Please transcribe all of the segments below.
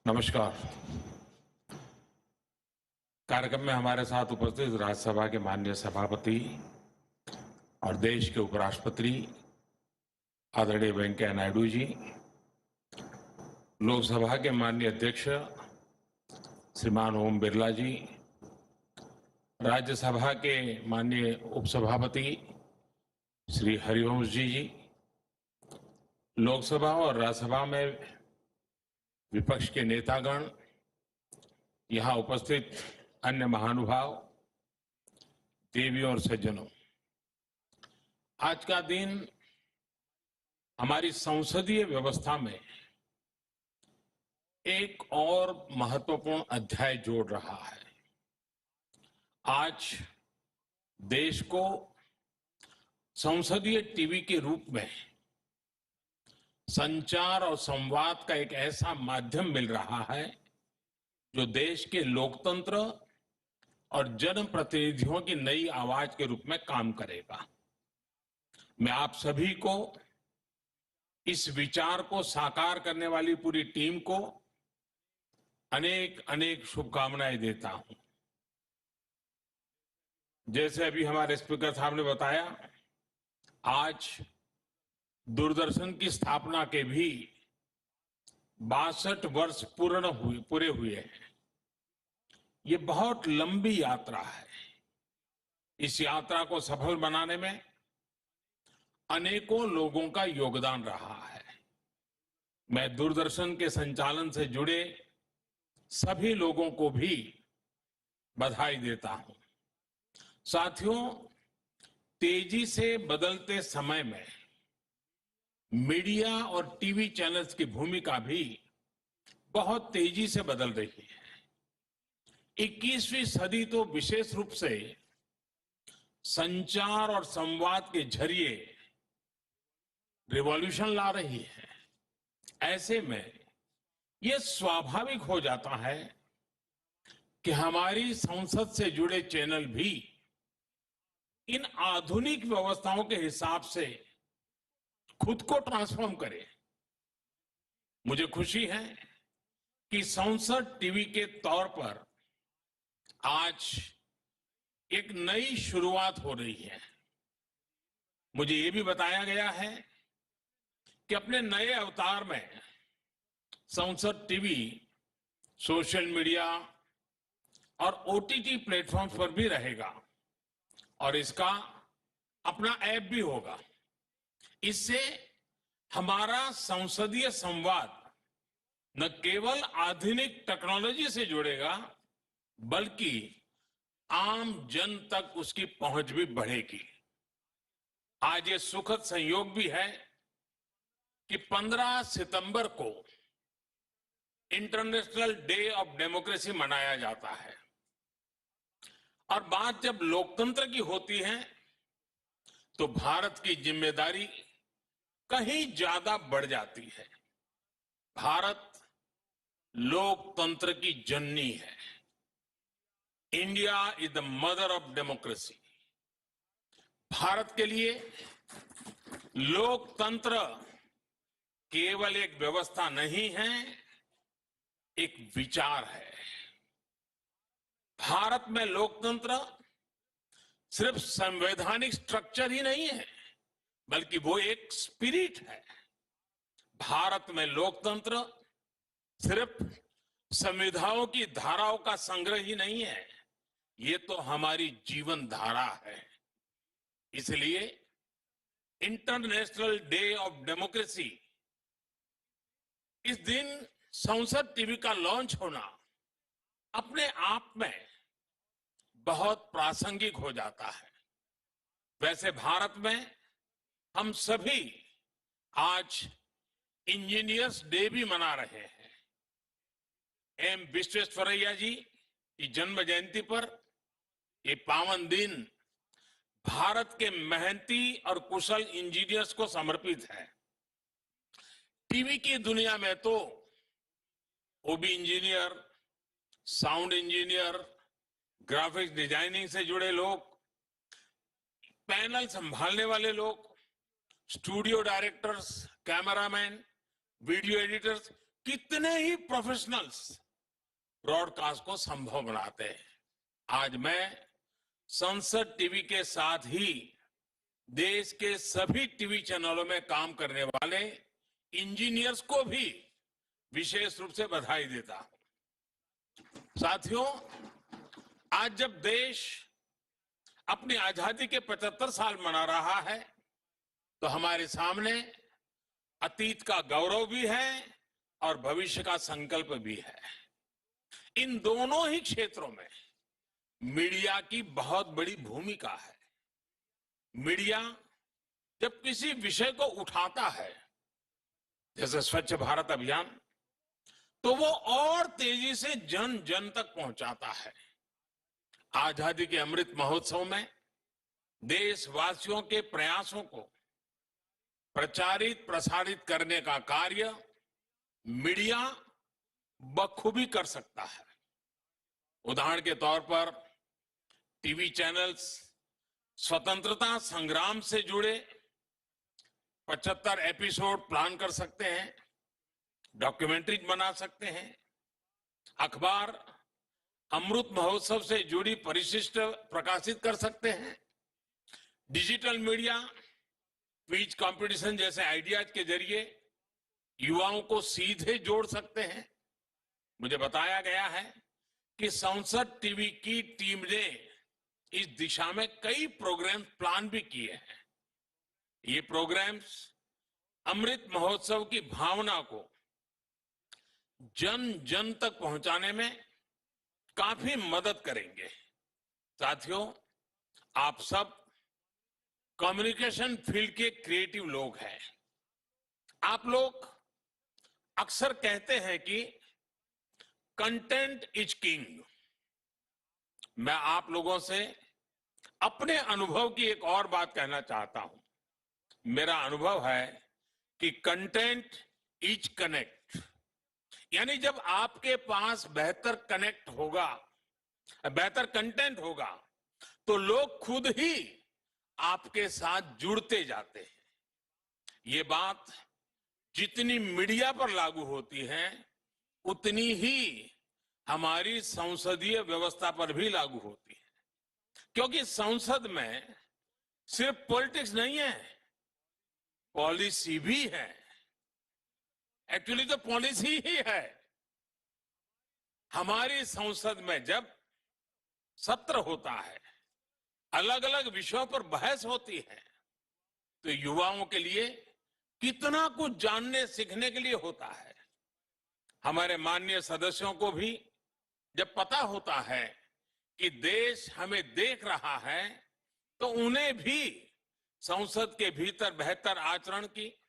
नमस्कार। कार्यक्रम में हमारे साथ उपस्थित राज्यसभा के माननीय सभापति और देश के उपराष्ट्रपति आदरणीय वेंकैया नायडू जी, लोकसभा के माननीय अध्यक्ष श्रीमान ओम बिरला जी, राज्यसभा के माननीय उपसभापति श्री हरिवंश जी, लोकसभा और राज्यसभा में विपक्ष के नेतागण, यहाँ उपस्थित अन्य महानुभाव, देवियों और सज्जनों, आज का दिन हमारी संसदीय व्यवस्था में एक और महत्वपूर्ण अध्याय जोड़ रहा है। आज देश को संसदीय टीवी के रूप में संचार और संवाद का एक ऐसा माध्यम मिल रहा है जो देश के लोकतंत्र और जनप्रतिनिधियों की नई आवाज के रूप में काम करेगा। मैं आप सभी को, इस विचार को साकार करने वाली पूरी टीम को अनेक अनेक शुभकामनाएं देता हूं। जैसे अभी हमारे स्पीकर साहब ने बताया, आज दूरदर्शन की स्थापना के भी 62 वर्ष पूरे हुए हैं। ये बहुत लंबी यात्रा है। इस यात्रा को सफल बनाने में अनेकों लोगों का योगदान रहा है। मैं दूरदर्शन के संचालन से जुड़े सभी लोगों को भी बधाई देता हूं। साथियों, तेजी से बदलते समय में मीडिया और टीवी चैनल्स की भूमिका भी बहुत तेजी से बदल रही है। 21वीं सदी तो विशेष रूप से संचार और संवाद के जरिए रिवॉल्यूशन ला रही है। ऐसे में यह स्वाभाविक हो जाता है कि हमारी संसद से जुड़े चैनल भी इन आधुनिक व्यवस्थाओं के हिसाब से खुद को ट्रांसफॉर्म करें। मुझे खुशी है कि संसद टीवी के तौर पर आज एक नई शुरुआत हो रही है। मुझे ये भी बताया गया है कि अपने नए अवतार में संसद टीवी सोशल मीडिया और ओटीटी प्लेटफॉर्म्स पर भी रहेगा और इसका अपना ऐप भी होगा। इससे हमारा संसदीय संवाद न केवल आधुनिक टेक्नोलॉजी से जुड़ेगा, बल्कि आम जन तक उसकी पहुंच भी बढ़ेगी। आज ये सुखद संयोग भी है कि 15 सितंबर को इंटरनेशनल डे ऑफ डेमोक्रेसी मनाया जाता है। और बात जब लोकतंत्र की होती है तो भारत की जिम्मेदारी कहीं ज्यादा बढ़ जाती है। भारत लोकतंत्र की जननी है। India is the mother of democracy. Bharat के लिए लोकतंत्र केवल एक व्यवस्था नहीं है, एक विचार है। भारत में लोकतंत्र सिर्फ संवैधानिक स्ट्रक्चर ही नहीं है, बल्कि वो एक स्पिरिट है। भारत में लोकतंत्र सिर्फ संविधानों की धाराओं का संग्रह ही नहीं है, ये तो हमारी जीवन धारा है। इसलिए इंटरनेशनल डे ऑफ डेमोक्रेसी, इस दिन संसद टीवी का लॉन्च होना अपने आप में बहुत प्रासंगिक हो जाता है। वैसे भारत में हम सभी आज इंजीनियर्स डे भी मना रहे हैं। एम विश्वेश्वरैया जी की जन्म जयंती पर यह पावन दिन भारत के मेहनती और कुशल इंजीनियर्स को समर्पित है। टीवी की दुनिया में तो OB engineer, sound engineer, graphics designing से जुड़े लोग, पैनल संभालने वाले लोग, studio directors, cameraman, video editors, कितने ही प्रोफेशनल्स ब्रॉडकास्ट को संभव बनाते हैं। आज मैं संसद टीवी के साथ ही देश के सभी टीवी चैनलों में काम करने वाले इंजीनियर्स को भी विशेष रूप से बधाई देता हूं। साथियों, आज जब देश अपनी आजादी के 75 साल मना रहा है, तो हमारे सामने अतीत का गौरव भी है और भविष्य का संकल्प भी है। इन दोनों ही क्षेत्रों में मीडिया की बहुत बड़ी भूमिका है। मीडिया जब किसी विषय को उठाता है, जैसे स्वच्छ भारत अभियान, तो वो और तेजी से जन जन तक पहुंचाता है। आजादी के अमृत महोत्सव में देशवासियों के प्रयासों को प्रचारित प्रसारित करने का कार्य मीडिया बखूबी कर सकता है। उदाहरण के तौर पर टीवी चैनल्स स्वतंत्रता संग्राम से जुड़े 75 एपिसोड प्लान कर सकते हैं, डॉक्यूमेंट्री बना सकते हैं। अखबार अमृत महोत्सव से जुड़ी परिशिष्ट प्रकाशित कर सकते हैं। डिजिटल मीडिया क्विज कंपटीशन जैसे आइडियाज के जरिए युवाओं को सीधे जोड़ सकते हैं। मुझे बताया गया है कि संसद टीवी की टीम ने इस दिशा में कई प्रोग्राम प्लान भी किए हैं। ये प्रोग्राम्स अमृत महोत्सव की भावना को जन जन तक पहुंचाने में काफी मदद करेंगे। साथियों, आप सब कम्युनिकेशन फील्ड के क्रिएटिव लोग हैं। आप लोग अक्सर कहते हैं कि कंटेंट इज किंग। मैं आप लोगों से अपने अनुभव की एक और बात कहना चाहता हूं। मेरा अनुभव है कि कंटेंट इज कनेक्ट, यानी जब आपके पास बेहतर कनेक्ट होगा, बेहतर कंटेंट होगा, तो लोग खुद ही आपके साथ जुड़ते जाते हैं। ये बात जितनी मीडिया पर लागू होती है, उतनी ही हमारी संसदीय व्यवस्था पर भी लागू होती है। क्योंकि संसद में सिर्फ पॉलिटिक्स नहीं है, पॉलिसी भी है। एक्चुअली तो पॉलिसी ही है। हमारी संसद में जब सत्र होता है, अलग अलग विषयों पर बहस होती है, तो युवाओं के लिए कितना कुछ जानने सीखने के लिए होता है। हमारे माननीय सदस्यों को भी जब पता होता है कि देश हमें देख रहा है, तो उन्हें भी संसद के भीतर बेहतर आचरण की,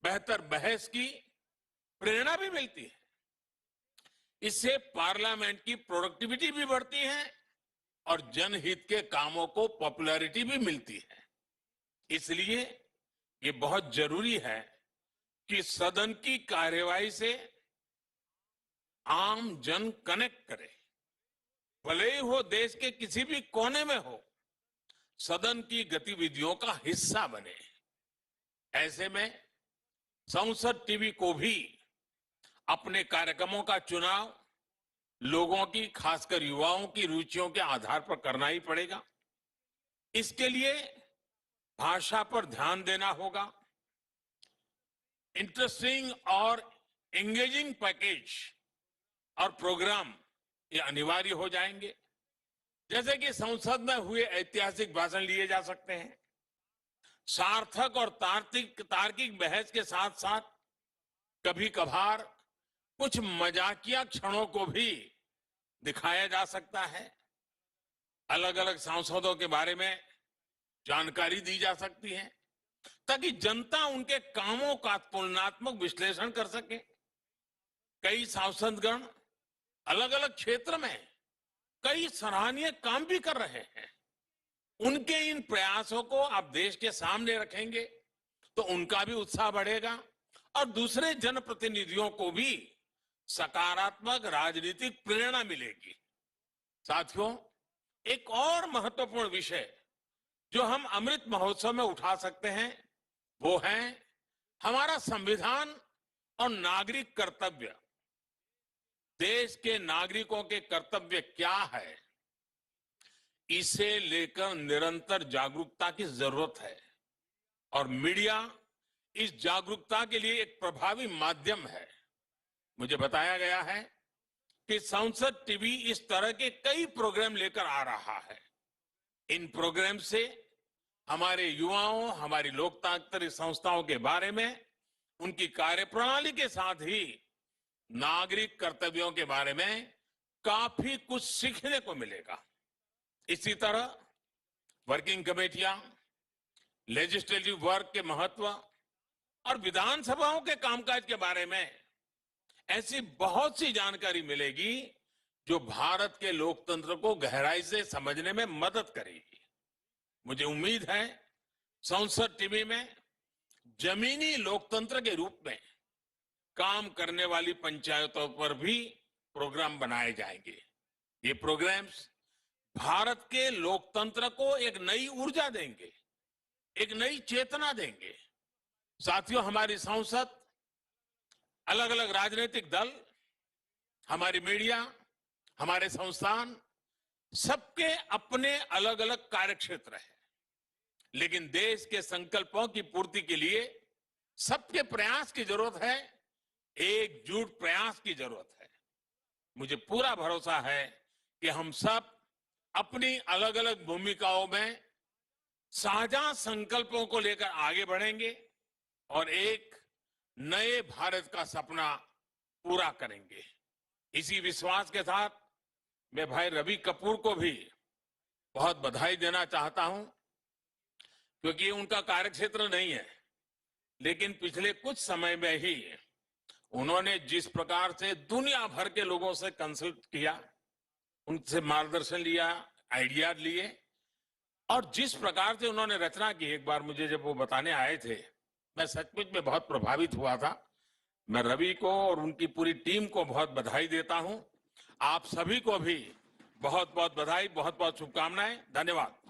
बेहतर बहस की प्रेरणा भी मिलती है। इससे पार्लियामेंट की प्रोडक्टिविटी भी बढ़ती है और जनहित के कामों को पॉपुलैरिटी भी मिलती है। इसलिए ये बहुत जरूरी है कि सदन की कार्यवाही से आम जन कनेक्ट करे। भले ही वो देश के किसी भी कोने में हो, सदन की गतिविधियों का हिस्सा बने। ऐसे में संसद टीवी को भी अपने कार्यक्रमों का चुनाव लोगों की, खासकर युवाओं की रुचियों के आधार पर करना ही पड़ेगा। इसके लिए भाषा पर ध्यान देना होगा। इंटरेस्टिंग और एंगेजिंग पैकेज और प्रोग्राम ये अनिवार्य हो जाएंगे। जैसे कि संसद में हुए ऐतिहासिक भाषण लिए जा सकते हैं। सार्थक और तार्किक बहस के साथ साथ कभी कभार कुछ मजाकिया क्षणों को भी दिखाया जा सकता है। अलग अलग सांसदों के बारे में जानकारी दी जा सकती है, ताकि जनता उनके कामों का तुलनात्मक विश्लेषण कर सके। कई सांसदगण अलग अलग क्षेत्र में कई सराहनीय काम भी कर रहे हैं। उनके इन प्रयासों को आप देश के सामने रखेंगे तो उनका भी उत्साह बढ़ेगा और दूसरे जनप्रतिनिधियों को भी सकारात्मक राजनीतिक प्रेरणा मिलेगी। साथियों, एक और महत्वपूर्ण विषय जो हम अमृत महोत्सव में उठा सकते हैं, वो है हमारा संविधान और नागरिक कर्तव्य, देश के नागरिकों के कर्तव्य क्या है, इसे लेकर निरंतर जागरूकता की जरूरत है। और मीडिया इस जागरूकता के लिए एक प्रभावी माध्यम है। मुझे बताया गया है कि संसद टीवी इस तरह के कई प्रोग्राम लेकर आ रहा है। इन प्रोग्राम से हमारे युवाओं, हमारी लोकतांत्रिक संस्थाओं के बारे में, उनकी कार्यप्रणाली के साथ ही नागरिक कर्तव्यों के बारे में काफी कुछ सीखने को मिलेगा। इसी तरह वर्किंग कमेटियां, लेजिस्लेटिव वर्क के महत्व और विधानसभाओं के कामकाज के बारे में ऐसी बहुत सी जानकारी मिलेगी जो भारत के लोकतंत्र को गहराई से समझने में मदद करेगी। मुझे उम्मीद है संसद टीवी में जमीनी लोकतंत्र के रूप में काम करने वाली पंचायतों पर भी प्रोग्राम बनाए जाएंगे। ये प्रोग्राम्स भारत के लोकतंत्र को एक नई ऊर्जा देंगे, एक नई चेतना देंगे। साथियों, हमारी संसद, अलग अलग राजनीतिक दल, हमारी मीडिया, हमारे संस्थान, सबके अपने अलग अलग कार्यक्षेत्र है, लेकिन देश के संकल्पों की पूर्ति के लिए सबके प्रयास की जरूरत है, एकजुट प्रयास की जरूरत है। मुझे पूरा भरोसा है कि हम सब अपनी अलग अलग भूमिकाओं में साझा संकल्पों को लेकर आगे बढ़ेंगे और एक नए भारत का सपना पूरा करेंगे। इसी विश्वास के साथ मैं भाई रवि कपूर को भी बहुत बधाई देना चाहता हूं, क्योंकि उनका कार्यक्षेत्र नहीं है, लेकिन पिछले कुछ समय में ही उन्होंने जिस प्रकार से दुनिया भर के लोगों से कंसल्ट किया, उनसे मार्गदर्शन लिया, आइडियाज लिए, और जिस प्रकार से उन्होंने रचना की, एक बार मुझे जब वो बताने आए थे, मैं सचमुच में बहुत प्रभावित हुआ था। मैं रवि को और उनकी पूरी टीम को बहुत बधाई देता हूं। आप सभी को भी बहुत बहुत बधाई, बहुत बहुत शुभकामनाएं। धन्यवाद।